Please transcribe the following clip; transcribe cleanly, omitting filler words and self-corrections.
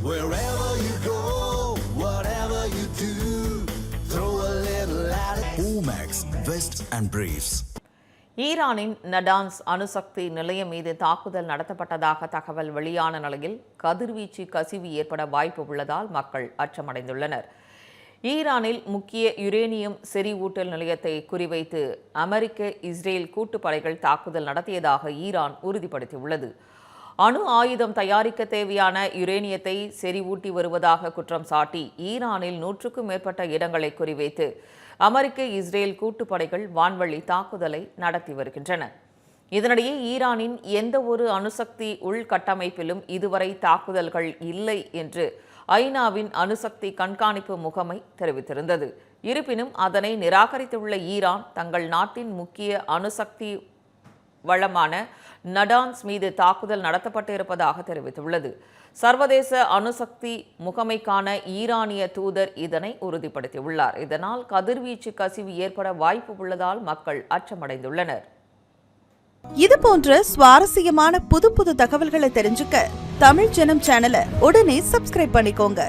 Wherever you go, whatever you do, throw a little at it. Omax, Vest and Briefs. ஈரானின் Natanz அணுசக்தி நிலையம் மீது தாக்குதல் நடத்தப்பட்டதாக தகவல் வெளியான நிலையில் கதிர்வீச்சு கசிவு ஏற்பட வாய்ப்பு உள்ளதால் மக்கள் அச்சமடைந்துள்ளனர். ஈரானில் முக்கிய யுரேனியம் செறிவூட்டல் நிலையத்தை குறிவைத்து அமெரிக்க இஸ்ரேல் கூட்டுப்படைகள் தாக்குதல் நடத்தியதாக ஈரான் உறுதிப்படுத்தியுள்ளது. அணு ஆயுதம் தயாரிக்க தேவையான யுரேனியத்தை செறிவூட்டி வருவதாக குற்றம் சாட்டி ஈரானில் 100க்கும் மேற்பட்ட இடங்களை குறிவைத்து அமெரிக்க இஸ்ரேல் கூட்டுப்படைகள் வான்வழி தாக்குதலை நடத்தி வருகின்றன. இதனிடையே ஈரானின் எந்த ஒரு அணுசக்தி உள்கட்டமைப்பிலும் இதுவரை தாக்குதல்கள் இல்லை என்று ஐநாவின் அணுசக்தி கண்காணிப்பு முகமை தெரிவித்திருந்தது. இருப்பினும் அதனை நிராகரித்துள்ள ஈரான் தங்கள் நாட்டின் முக்கிய அணுசக்தி வளமான நடான்ஸ் மீது தாக்குதல் நடத்தப்பட்டிருப்பதாக தெரிவித்துள்ளது. சர்வதேச அணுசக்தி முகமைக்கான ஈரானிய தூதர் இதனை உறுதிப்படுத்தியுள்ளார். இதனால் கதிர்வீச்சு கசிவு ஏற்பட வாய்ப்பு உள்ளதால் மக்கள் அச்சமடைந்துள்ளனர். இது போன்ற சுவாரஸ்யமான புது தகவல்களை தெரிஞ்சுக்க தமிழ் ஜனம் சேனலை உடனே சப்ஸ்கிரைப் பண்ணிக்கோங்க.